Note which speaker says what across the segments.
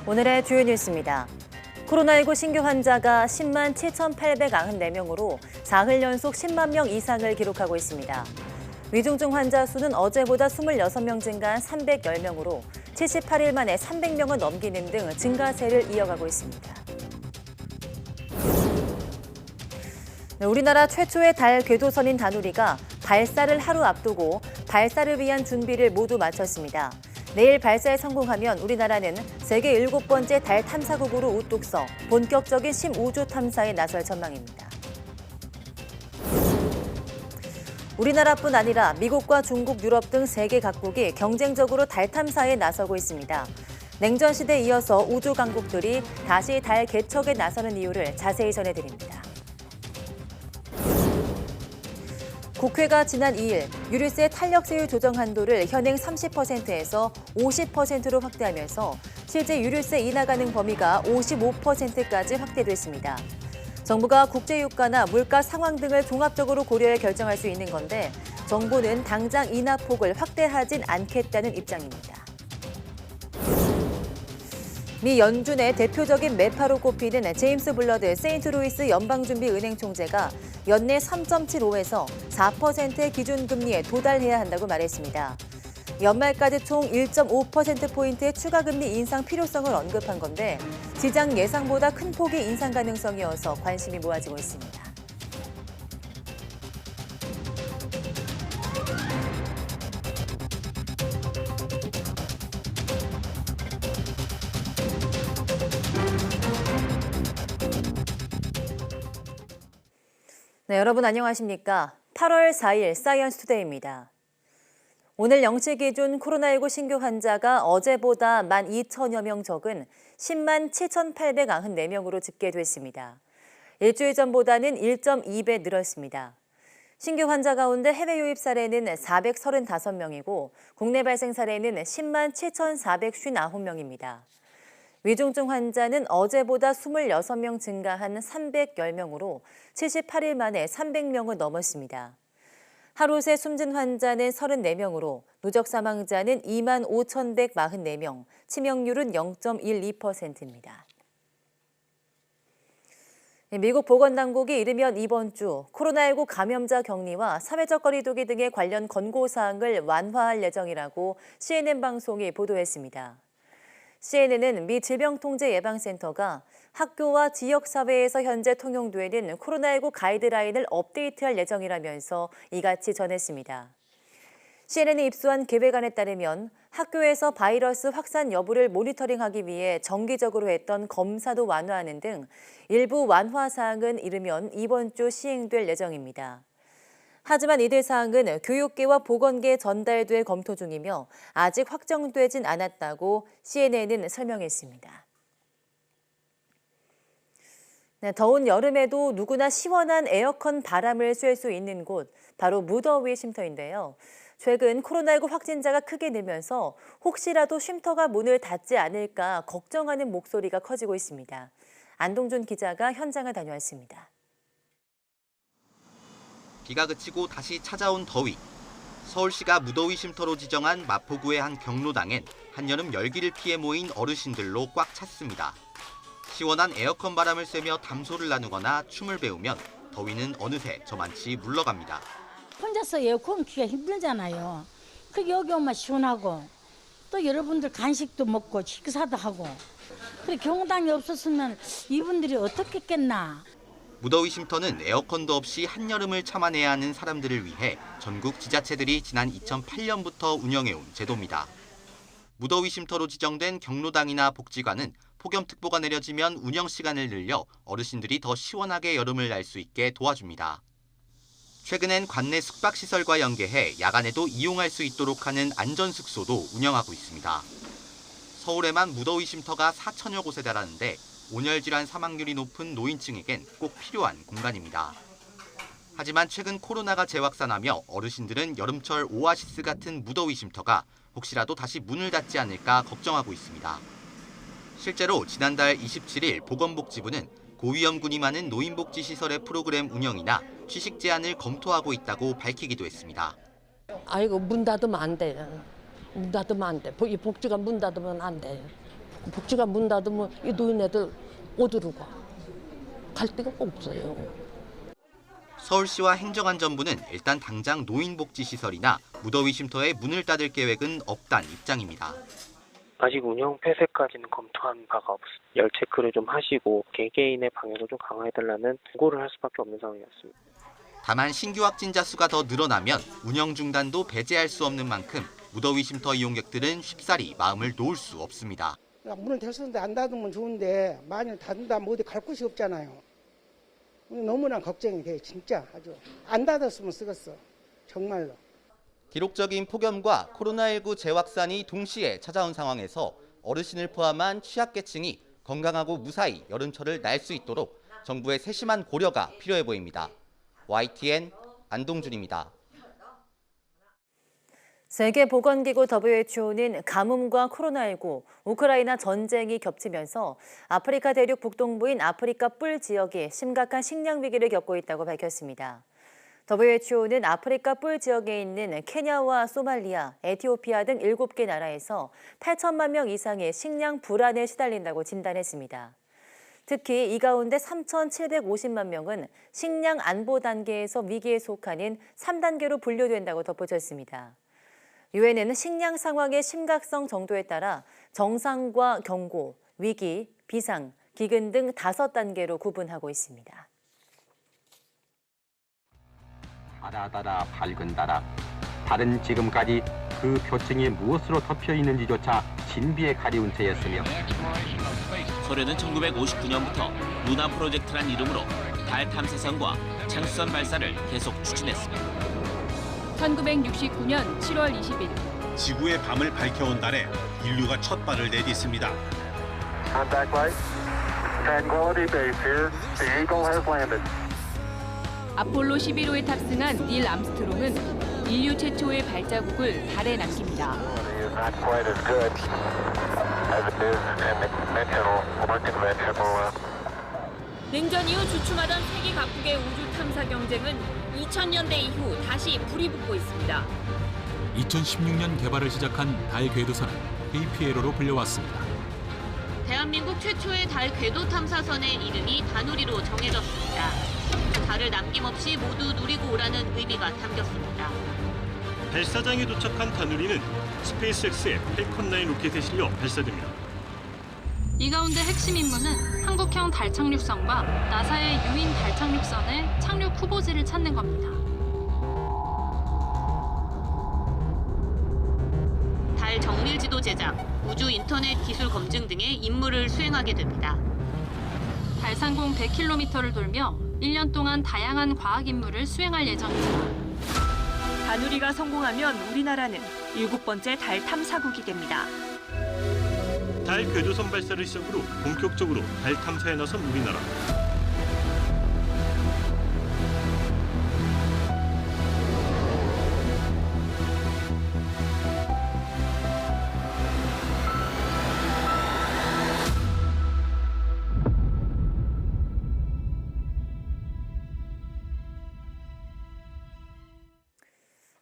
Speaker 1: 오늘의 주요 뉴스입니다. 코로나19 신규 환자가 10만 7,894명으로 사흘 연속 10만 명 이상을 기록하고 있습니다. 위중증 환자 수는 어제보다 26명 증가한 310명으로 78일 만에 300명을 넘기는 등 증가세를 이어가고 있습니다. 우리나라 최초의 달 궤도선인 다누리가 발사를 하루 앞두고 발사를 위한 준비를 모두 마쳤습니다. 내일 발사에 성공하면 우리나라는 세계 7번째 달 탐사국으로 우뚝 서 본격적인 심우주 탐사에 나설 전망입니다. 우리나라뿐 아니라 미국과 중국, 유럽 등 세계 각국이 경쟁적으로 달 탐사에 나서고 있습니다. 냉전 시대에 이어서 우주 강국들이 다시 달 개척에 나서는 이유를 자세히 전해드립니다. 국회가 지난 2일 유류세 탄력세율 조정 한도를 현행 30%에서 50%로 확대하면서 실제 유류세 인하 가능 범위가 55%까지 확대됐습니다. 정부가 국제유가나 물가 상황 등을 종합적으로 고려해 결정할 수 있는 건데 정부는 당장 인하 폭을 확대하진 않겠다는 입장입니다. 미 연준의 대표적인 매파로 꼽히는 제임스 블러드 세인트루이스 연방준비은행 총재가 연내 3.75에서 4%의 기준금리에 도달해야 한다고 말했습니다. 연말까지 총 1.5%포인트의 추가 금리 인상 필요성을 언급한 건데 시장 예상보다 큰 폭의 인상 가능성이어서 관심이 모아지고 있습니다. 네, 여러분 안녕하십니까? 8월 4일 사이언스 투데이입니다. 오늘 0시 기준 코로나19 신규 환자가 어제보다 12,000여 명 적은 10만 7,894명으로 집계됐습니다. 일주일 전보다는 1.2배 늘었습니다. 신규 환자 가운데 해외 유입 사례는 435명이고 국내 발생 사례는 10만 7,459명입니다. 위중증 환자는 어제보다 26명 증가한 310명으로 78일 만에 300명을 넘었습니다. 하루 새 숨진 환자는 34명으로 누적 사망자는 2만 5,144명, 치명률은 0.12%입니다. 미국 보건당국이 이르면 이번 주 코로나19 감염자 격리와 사회적 거리 두기 등의 관련 권고사항을 완화할 예정이라고 CNN 방송이 보도했습니다. CNN은 미 질병통제예방센터가 학교와 지역사회에서 현재 통용되는 코로나19 가이드라인을 업데이트할 예정이라면서 이같이 전했습니다. CNN이 입수한 계획안에 따르면 학교에서 바이러스 확산 여부를 모니터링하기 위해 정기적으로 했던 검사도 완화하는 등 일부 완화 사항은 이르면 이번 주 시행될 예정입니다. 하지만 이들 사항은 교육계와 보건계에 전달돼 검토 중이며 아직 확정되진 않았다고 CNN은 설명했습니다. 네, 더운 여름에도 누구나 시원한 에어컨 바람을 쐴 수 있는 곳, 바로 무더위 쉼터인데요. 최근 코로나19 확진자가 크게 늘면서 혹시라도 쉼터가 문을 닫지 않을까 걱정하는 목소리가 커지고 있습니다. 안동준 기자가 현장을 다녀왔습니다.
Speaker 2: 비가 그치고 다시 찾아온 더위. 서울시가 무더위 쉼터로 지정한 마포구의 한 경로당엔 한여름 열기를 피해 모인 어르신들로 꽉 찼습니다. 시원한 에어컨 바람을 쐬며 담소를 나누거나 춤을 배우면 더위는 어느새 저만치 물러갑니다.
Speaker 3: 혼자서 에어컨 키기가 힘들잖아요. 그 여기 오면 시원하고 또 여러분들 간식도 먹고 식사도 하고 그래 경로당이 없었으면 이분들이 어떻게 깼나.
Speaker 2: 무더위 쉼터는 에어컨도 없이 한여름을 참아내야 하는 사람들을 위해 전국 지자체들이 지난 2008년부터 운영해온 제도입니다. 무더위 쉼터로 지정된 경로당이나 복지관은 폭염특보가 내려지면 운영 시간을 늘려 어르신들이 더 시원하게 여름을 날 수 있게 도와줍니다. 최근엔 관내 숙박시설과 연계해 야간에도 이용할 수 있도록 하는 안전숙소도 운영하고 있습니다. 서울에만 무더위 쉼터가 4천여 곳에 달하는데 온열질환 사망률이 높은 노인층에겐 꼭 필요한 공간입니다. 하지만 최근 코로나가 재확산하며 어르신들은 여름철 오아시스 같은 무더위 쉼터가 혹시라도 다시 문을 닫지 않을까 걱정하고 있습니다. 실제로 지난달 27일 보건복지부는 고위험군이 많은 노인복지시설의 프로그램 운영이나 취식 제한을 검토하고 있다고 밝히기도 했습니다.
Speaker 4: 아이고 문 닫으면 안 돼. 문 닫으면 안 돼. 이 복지관 문 닫으면 안 돼. 복지관 문 닫으면 이 노인네들 어디로 가? 갈 데가 없어요.
Speaker 2: 서울시와 행정안전부는 일단 당장 노인복지시설이나 무더위 쉼터에 문을 닫을 계획은 없다는 입장입니다.
Speaker 5: 아직 운영 폐쇄까지는 검토한 바가 없습니다. 열 체크를 좀 하시고 개개인의 방역을 좀 강화해달라는 권고를 할 수밖에 없는 상황이었습니다.
Speaker 2: 다만 신규 확진자 수가 더 늘어나면 운영 중단도 배제할 수 없는 만큼 무더위 쉼터 이용객들은 쉽사리 마음을 놓을 수 없습니다.
Speaker 6: 문을 닫았는데 안 닫으면 좋은데 만일 닫는다면 어디 갈 곳이 없잖아요. 너무나 걱정이 돼, 진짜 아주. 안 닫았으면 쓰겠어, 정말로.
Speaker 2: 기록적인 폭염과 코로나19 재확산이 동시에 찾아온 상황에서 어르신을 포함한 취약계층이 건강하고 무사히 여름철을 날 수 있도록 정부의 세심한 고려가 필요해 보입니다. YTN 안동준입니다.
Speaker 1: 세계보건기구 WHO는 가뭄과 코로나19, 우크라이나 전쟁이 겹치면서 아프리카 대륙 북동부인 아프리카 뿔 지역이 심각한 식량 위기를 겪고 있다고 밝혔습니다. WHO는 아프리카 뿔 지역에 있는 케냐와 소말리아, 에티오피아 등 7개 나라에서 8천만 명 이상의 식량 불안에 시달린다고 진단했습니다. 특히 이 가운데 3,750만 명은 식량 안보 단계에서 위기에 속하는 3단계로 분류된다고 덧붙였습니다. 유엔은 식량 상황의 심각성 정도에 따라 정상과 경고, 위기, 비상, 기근 등 5단계로 구분하고 있습니다.
Speaker 7: 달아달아 밝은 달아, 달은 지금까지 그 표층이 무엇으로 덮여 있는지조차 신비에 가리운 채였으며
Speaker 8: 소련은 1959년부터 루나 프로젝트란 이름으로 달 탐사선과 창수선 발사를 계속 추진했습니다.
Speaker 9: 1969년 7월 20일
Speaker 10: 지구의 밤을 밝혀온 달에 인류가 첫 발을 내딛습니다.
Speaker 9: 아폴로 11호에 탑승한 닐 암스트롱은 인류 최초의 발자국을 달에 남깁니다. 냉전 이후 주춤하던 세계 각국의 우주 탐사 경쟁은 2000년대 이후 다시 불이 붙고 있습니다.
Speaker 11: 2016년 개발을 시작한 달 궤도선은 KPLO로 불려왔습니다.
Speaker 9: 대한민국 최초의 달 궤도 탐사선의 이름이 다누리로 정해졌습니다. 달을 남김없이 모두 누리고 오라는 의미가 담겼습니다.
Speaker 10: 발사장에 도착한 다누리는 스페이스X의 펠컨 9 로켓에 실려 발사됩니다.
Speaker 9: 이 가운데 핵심 임무는 한국형 달 착륙선과 나사의 유인 달 착륙선의 착륙 후보지를 찾는 겁니다. 달 정밀 지도 제작, 우주 인터넷 기술 검증 등의 임무를 수행하게 됩니다. 달 상공 100km를 돌며 1년 동안 다양한 과학 임무를 수행할 예정입니다.
Speaker 12: 다누리가 성공하면 우리나라는 7번째 달 탐사국이 됩니다.
Speaker 10: 달 궤도선 발사를 시작으로 본격적으로 달 탐사에 나선 우리나라.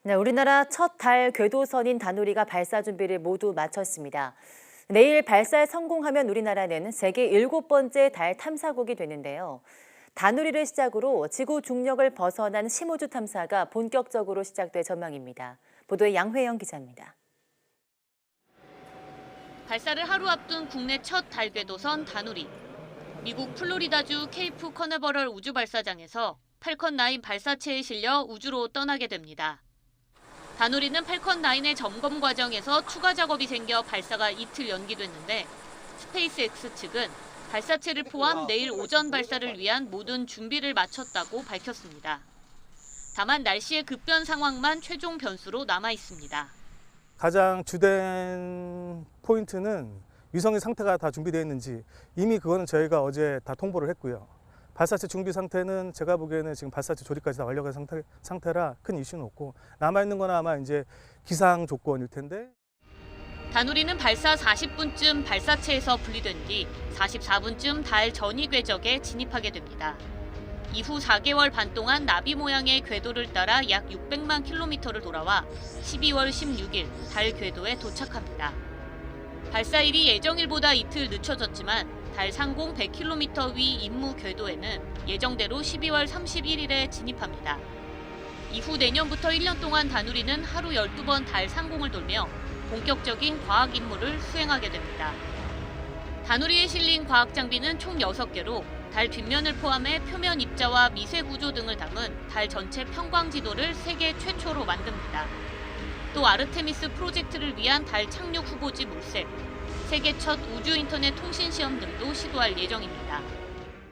Speaker 1: 네, 우리나라 첫 달 궤도선인 다누리가 발사 준비를 모두 마쳤습니다. 내일 발사에 성공하면 우리나라는 세계 7번째 달 탐사국이 되는데요. 다누리를 시작으로 지구 중력을 벗어난 심우주 탐사가 본격적으로 시작될 전망입니다. 보도에 양회영 기자입니다.
Speaker 9: 발사를 하루 앞둔 국내 첫 달 궤도선 다누리. 미국 플로리다주 케이프 커네버럴 우주발사장에서 펠컨 9 발사체에 실려 우주로 떠나게 됩니다. 다누리는 펠컨 9의 점검 과정에서 추가 작업이 생겨 발사가 이틀 연기됐는데 스페이스X 측은 발사체를 포함 내일 오전 발사를 위한 모든 준비를 마쳤다고 밝혔습니다. 다만 날씨의 급변 상황만 최종 변수로 남아 있습니다.
Speaker 13: 가장 주된 포인트는 위성의 상태가 다 준비되어 있는지 이미 그거는 저희가 어제 다 통보를 했고요. 발사체 준비 상태는 제가 보기에는 지금 발사체 조립까지 다 완료된 상태라 큰 이슈는 없고 남아있는 건 아마 이제 기상 조건일 텐데.
Speaker 9: 다누리는 발사 40분쯤 발사체에서 분리된 뒤 44분쯤 달 전위 궤적에 진입하게 됩니다. 이후 4개월 반 동안 나비 모양의 궤도를 따라 약 600만 킬로미터를 돌아와 12월 16일 달 궤도에 도착합니다. 발사일이 예정일보다 이틀 늦춰졌지만 달 상공 100km 위 임무 궤도에는 예정대로 12월 31일에 진입합니다. 이후 내년부터 1년 동안 다누리는 하루 12번 달 상공을 돌며 본격적인 과학 임무를 수행하게 됩니다. 다누리에 실린 과학 장비는 총 6개로 달 뒷면을 포함해 표면 입자와 미세 구조 등을 담은 달 전체 평광 지도를 세계 최초로 만듭니다. 또 아르테미스 프로젝트를 위한 달 착륙 후보지 물색, 세계 첫 우주 인터넷 통신 시험 등도 시도할 예정입니다.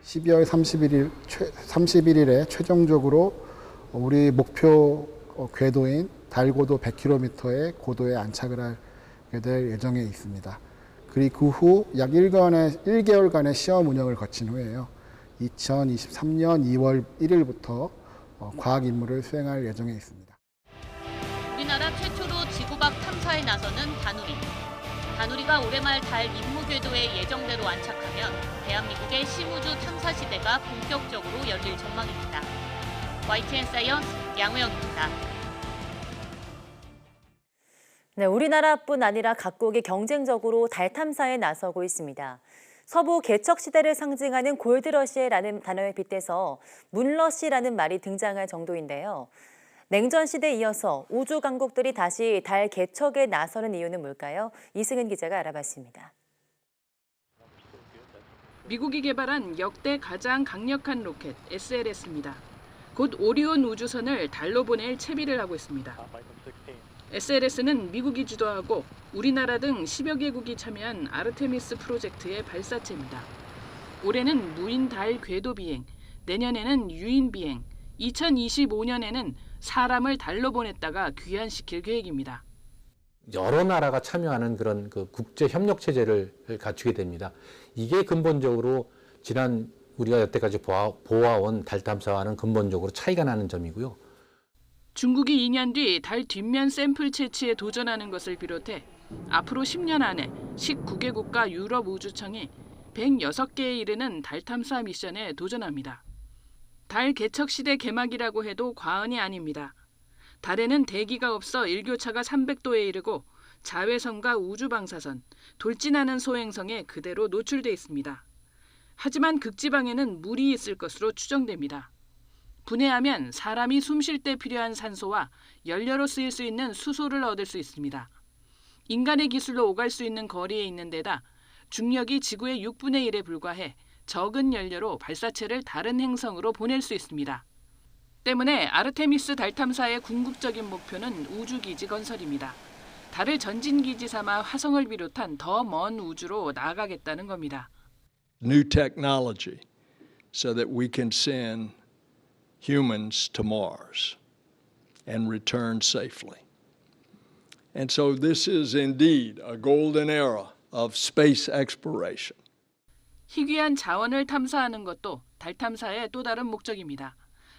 Speaker 14: 12월 31일에 최종적으로 우리 목표 궤도인 달 고도 100km의 고도에 안착을 하게 될 예정에 있습니다. 그리고 그 후 약 1개월간의 시험 운영을 거친 후에요. 2023년 2월 1일부터 과학 임무를 수행할 예정에 있습니다.
Speaker 9: 우리나라 최초로 지구 밖 탐사에 나서는 다누리. 다누리가 올해 말 달 임무 궤도에 예정대로 안착하면 대한민국의 심우주 탐사 시대가 본격적으로 열릴 전망입니다. YTN 사이언스 양우영입니다.
Speaker 1: 네, 우리나라뿐 아니라 각국이 경쟁적으로 달 탐사에 나서고 있습니다. 서부 개척 시대를 상징하는 골드러시라는 단어에 빗대서 문러시라는 말이 등장할 정도인데요. 냉전 시대에 이어서 우주 강국들이 다시 달 개척에 나서는 이유는 뭘까요? 이승은 기자가 알아봤습니다.
Speaker 15: 미국이 개발한 역대 가장 강력한 로켓 SLS입니다. 곧 오리온 우주선을 달로 보낼 채비를 하고 있습니다. SLS는 미국이 주도하고 우리나라 등 10여 개국이 참여한 아르테미스 프로젝트의 발사체입니다. 올해는 무인 달 궤도 비행, 내년에는 유인 비행, 2025년에는 사람을 달로 보냈다가 귀환시킬 계획입니다.
Speaker 16: 여러 나라가 참여하는 그런 국제 협력 체제를 갖추게 됩니다. 이게 근본적으로 지난 우리가 여태까지 보아온 달 탐사와는 근본적으로 차이가 나는 점이고요.
Speaker 15: 중국이 2년 뒤 달 뒷면 샘플 채취에 도전하는 것을 비롯해 앞으로 10년 안에 19개국과 유럽 우주청이 106개에 이르는 달 탐사 미션에 도전합니다. 달 개척 시대 개막이라고 해도 과언이 아닙니다. 달에는 대기가 없어 일교차가 300도에 이르고 자외선과 우주방사선, 돌진하는 소행성에 그대로 노출돼 있습니다. 하지만 극지방에는 물이 있을 것으로 추정됩니다. 분해하면 사람이 숨 쉴 때 필요한 산소와 연료로 쓰일 수 있는 수소를 얻을 수 있습니다. 인간의 기술로 오갈 수 있는 거리에 있는 데다 중력이 지구의 6분의 1에 불과해 적은 연료로 발사체를 다른 행성으로 보낼 수 있습니다. 때문에 아르테미스 달 탐사의 궁극적인 목표는 우주기지 건설입니다. 달을 전진기지 삼아 화성을 비롯한 더 먼 우주로 나아가겠다는 겁니다.
Speaker 17: New technology so that we can send humans to Mars and return safely. And so this is indeed a golden era of space exploration.
Speaker 15: 희귀한 자원을 탐사하는 것도 달 탐사의 또 다른 목적입니다.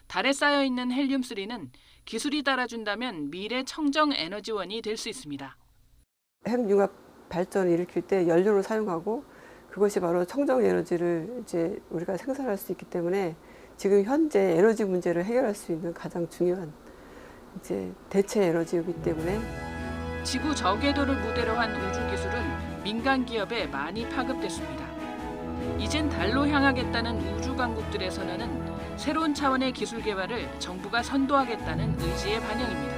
Speaker 15: 달에 쌓여 있는 헬륨3는 기술이 따라준다면 미래 청정 에너지원이 될 수 있습니다.
Speaker 18: 핵융합 발전을 일으킬 때 연료를 사용하고 그것이 바로 청정 에너지를 이제 우리가 생산할 수 있기 때문에 지금 현재 에너지 문제를 해결할 수 있는 가장 중요한 이제 대체 에너지이기 때문에
Speaker 15: 지구 저궤도를 무대로 한 우주 기술은 민간 기업에 많이 파급됐습니다. 이젠 달로 향하겠다는 우주 강국들의 새로운 차원의 기술 개발을 정부가 선도하겠다는 의지의 반영입니다.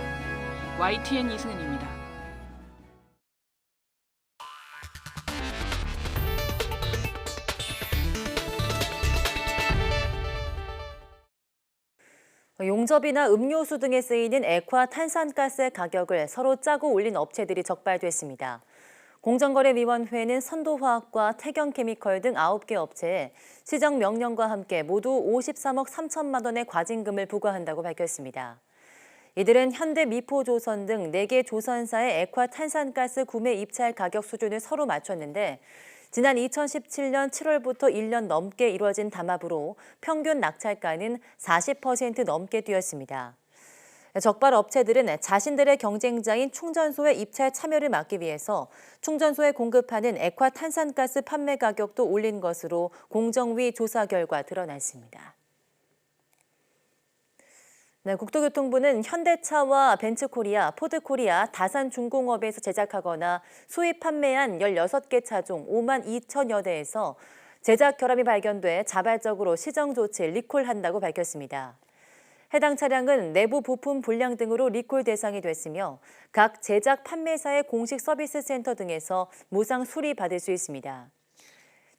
Speaker 15: YTN 이승은입니다.
Speaker 1: 용접이나 음료수 등에 쓰이는 액화탄산가스의 가격을 서로 짜고 올린 업체들이 적발됐습니다. 공정거래위원회는 선도화학과 태경케미컬 등 9개 업체에 시정 명령과 함께 모두 53억 3천만 원의 과징금을 부과한다고 밝혔습니다. 이들은 현대미포조선 등 4개 조선사의 액화탄산가스 구매 입찰 가격 수준을 서로 맞췄는데 지난 2017년 7월부터 1년 넘게 이루어진 담합으로 평균 낙찰가는 40% 넘게 뛰었습니다. 적발 업체들은 자신들의 경쟁자인 충전소의 입찰 참여를 막기 위해서 충전소에 공급하는 액화탄산가스 판매 가격도 올린 것으로 공정위 조사 결과 드러났습니다. 네, 국토교통부는 현대차와 벤츠코리아, 포드코리아, 다산중공업에서 제작하거나 수입 판매한 16개 차종 5만 2천여 대에서 제작 결함이 발견돼 자발적으로 시정 조치 리콜한다고 밝혔습니다. 해당 차량은 내부 부품 불량 등으로 리콜 대상이 됐으며 각 제작 판매사의 공식 서비스 센터 등에서 무상 수리받을 수 있습니다.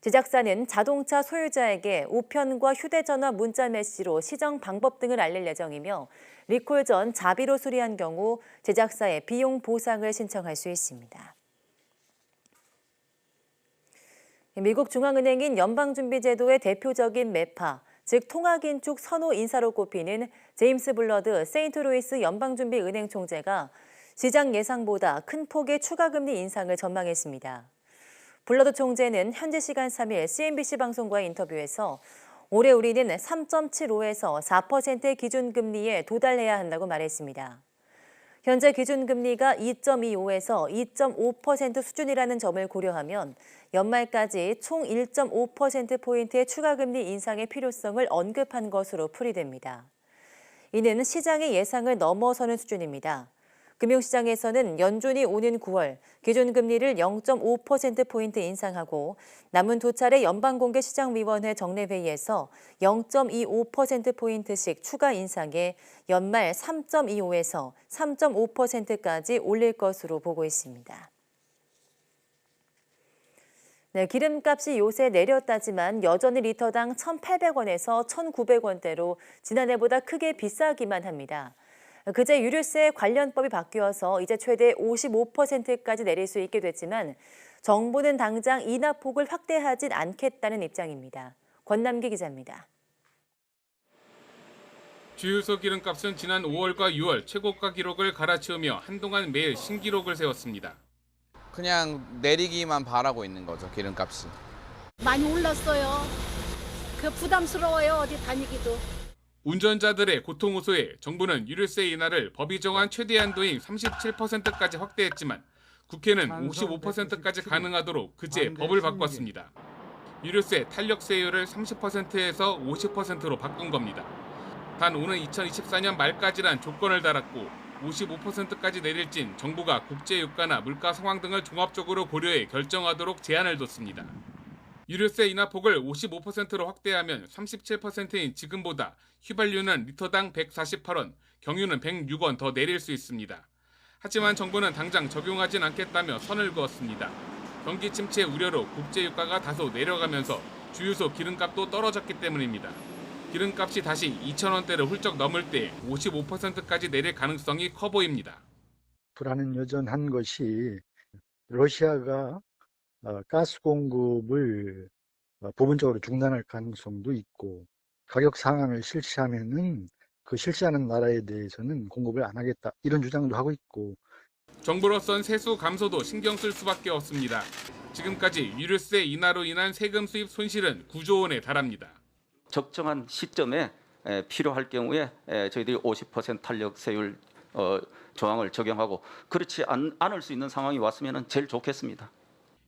Speaker 1: 제작사는 자동차 소유자에게 우편과 휴대전화 문자 메시지로 시정 방법 등을 알릴 예정이며 리콜 전 자비로 수리한 경우 제작사에 비용 보상을 신청할 수 있습니다. 미국 중앙은행인 연방준비제도의 대표적인 매파, 즉 통화긴축 선호 인사로 꼽히는 제임스 블러드 세인트루이스 연방준비은행 총재가 시장 예상보다 큰 폭의 추가 금리 인상을 전망했습니다. 블러드 총재는 현지 시간 3일 CNBC 방송과의 인터뷰에서 올해 우리는 3.75에서 4%의 기준금리에 도달해야 한다고 말했습니다. 현재 기준금리가 2.25에서 2.5% 수준이라는 점을 고려하면 연말까지 총 1.5%포인트의 추가금리 인상의 필요성을 언급한 것으로 풀이됩니다. 이는 시장의 예상을 넘어서는 수준입니다. 금융시장에서는 연준이 오는 9월 기준금리를 0.5%포인트 인상하고 남은 두 차례 연방공개시장위원회 정례회의에서 0.25%포인트씩 추가 인상해 연말 3.25에서 3.5%까지 올릴 것으로 보고 있습니다. 네, 기름값이 요새 내렸다지만 여전히 리터당 1,800원에서 1,900원대로 지난해보다 크게 비싸기만 합니다. 그제 유류세 관련법이 바뀌어서 이제 최대 55%까지 내릴 수 있게 됐지만 정부는 당장 인하폭을 확대하진 않겠다는 입장입니다. 권남기 기자입니다.
Speaker 19: 주유소 기름값은 지난 5월과 6월 최고가 기록을 갈아치우며 한동안 매일 신기록을 세웠습니다.
Speaker 20: 그냥 내리기만 바라고 있는 거죠, 기름값이.
Speaker 3: 많이 올랐어요. 부담스러워요, 어디 다니기도.
Speaker 19: 운전자들의 고통 호소에 정부는 유류세 인하를 법이 정한 최대 한도인 37%까지 확대했지만 국회는 55%까지 가능하도록 그제 법을 바꿨습니다. 유류세 탄력세율을 30%에서 50%로 바꾼 겁니다. 단 오는 2024년 말까지란 조건을 달았고 55%까지 내릴진 정부가 국제유가나 물가 상황 등을 종합적으로 고려해 결정하도록 제한을 뒀습니다. 유류세 인하폭을 55%로 확대하면 37%인 지금보다 휘발유는 리터당 148원, 경유는 106원 더 내릴 수 있습니다. 하지만 정부는 당장 적용하진 않겠다며 선을 그었습니다. 경기 침체 우려로 국제유가가 다소 내려가면서 주유소 기름값도 떨어졌기 때문입니다. 기름값이 다시 2,000원대를 훌쩍 넘을 때 55%까지 내릴 가능성이 커 보입니다.
Speaker 21: 불안은 여전한 것이 러시아가 가스 공급을 부분적으로 중단할 가능성도 있고 가격 상황을 실시하면은 그 실시하는 나라에 대해서는 공급을 안 하겠다 이런 주장도 하고 있고
Speaker 19: 정부로선 세수 감소도 신경 쓸 수밖에 없습니다. 지금까지 유류세 인하로 인한 세금 수입 손실은 9조 원에 달합니다.
Speaker 22: 적정한 시점에 필요할 경우에 저희들이 50% 탄력세율 조항을 적용하고 그렇지 않을 수 있는 상황이 왔으면 제일 좋겠습니다.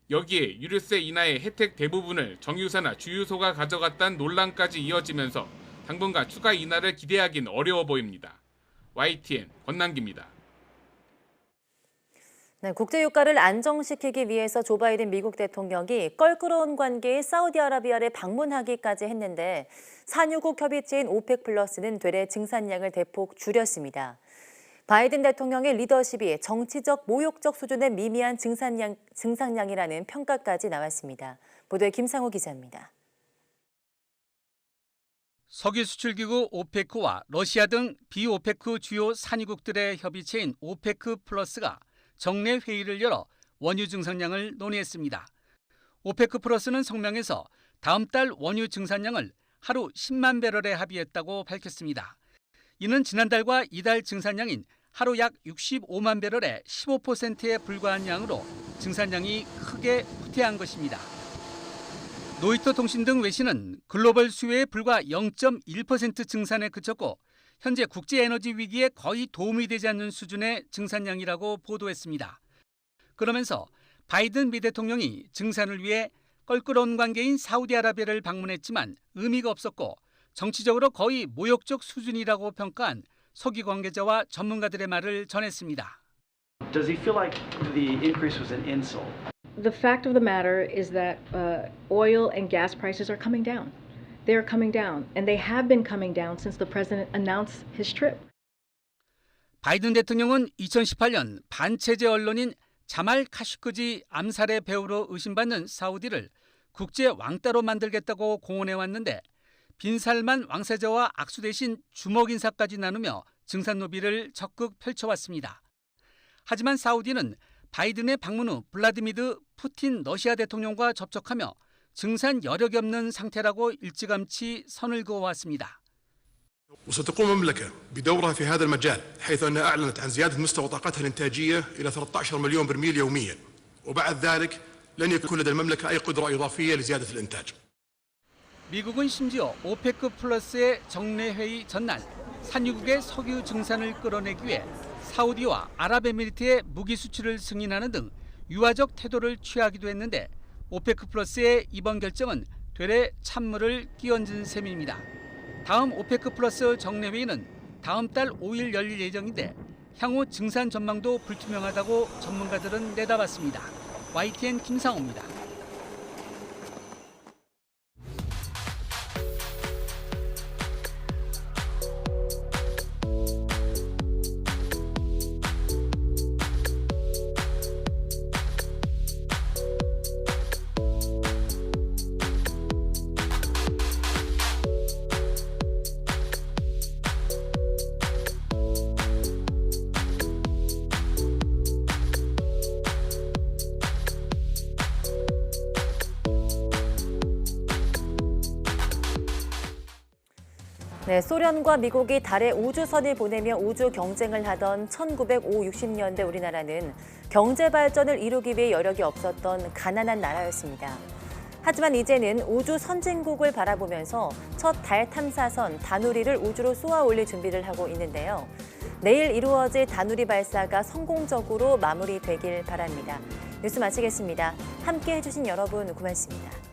Speaker 19: 여기에 유류세 인하의 혜택 대부분을 정유사나 주유소가 가져갔다는 논란까지 이어지면서 당분간 추가 인하를 기대하긴 어려워 보입니다. YTN 권남기입니다.
Speaker 1: 네, 국제유가를 안정시키기 위해서 조 바이든 미국 대통령이 껄끄러운 관계인 사우디아라비아를 방문하기까지 했는데 산유국 협의체인 오펙 플러스는 되레 증산량을 대폭 줄였습니다. 바이든 대통령의 리더십이 정치적 모욕적 수준의 미미한 증산량이라는 평가까지 나왔습니다. 보도에 김상호 기자입니다.
Speaker 23: 석유 수출기구 오페크와 러시아 등 비오페크 주요 산유국들의 협의체인 오페크 플러스가 정례 회의를 열어 원유 증산량을 논의했습니다. 오페크 플러스는 성명에서 다음 달 원유 증산량을 하루 10만 배럴에 합의했다고 밝혔습니다. 이는 지난달과 이달 증산량인 하루 약 65만 배럴의 15%에 불과한 양으로 증산량이 크게 후퇴한 것입니다. 로이터 통신 등 외신은 글로벌 수요에 불과 0.1% 증산에 그쳤고 현재 국제 에너지 위기에 거의 도움이 되지 않는 수준의 증산량이라고 보도했습니다. 그러면서 바이든 미 대통령이 증산을 위해 껄끄러운 관계인 사우디아라비아를 방문했지만 의미가 없었고 정치적으로 거의 모욕적 수준이라고 평가한 석유 관계자와 전문가들의 말을 전했습니다.
Speaker 4: Does he feel like the increase was an insult?
Speaker 5: The fact of the matter is that oil and gas prices are coming down. They are coming down, and they have been coming down since the president announced his trip.
Speaker 23: 바이든 대통령은 2018년 반체제 언론인 자말 카슈크지 암살의 배우로 의심받는 사우디를 국제 왕따로 만들겠다고 공언해 왔는데 빈살만 왕세자와 악수 대신 주먹 인사까지 나누며 증산 노비를 적극 펼쳐왔습니다. 하지만 사우디는 바이든의 방문 후 블라디미르 푸틴 러시아 대통령과 접촉하며 증산 여력이 없는 상태라고 일찌감치 선을 그어왔습니다.
Speaker 6: وستقوم المملكة بدورها في هذا المجال حيث أنها أعلنت عن زيادة مستوى طاقتها الإنتاجية إلى 13 مليون برميل يوميا وبعد ذلك لن يكون لدى المملكة أي قدرة إضافية لزيادة الإنتاج.
Speaker 23: 미국은 심지어 오페크 플러스의 정례 회의 전날 산유국의 석유 증산을 끌어내기 위해 사우디와 아랍에미리트의 무기 수출을 승인하는 등 유화적 태도를 취하기도 했는데 오페크 플러스의 이번 결정은 되레 찬물을 끼얹은 셈입니다. 다음 오페크 플러스 정례회의는 다음 달 5일 열릴 예정인데 향후 증산 전망도 불투명하다고 전문가들은 내다봤습니다. YTN 김상호입니다.
Speaker 1: 네, 소련과 미국이 달에 우주선을 보내며 우주 경쟁을 하던 1950년대 우리나라는 경제 발전을 이루기 위해 여력이 없었던 가난한 나라였습니다. 하지만 이제는 우주 선진국을 바라보면서 첫 달 탐사선 다누리를 우주로 쏘아 올릴 준비를 하고 있는데요. 내일 이루어질 다누리 발사가 성공적으로 마무리되길 바랍니다. 뉴스 마치겠습니다. 함께 해주신 여러분 고맙습니다.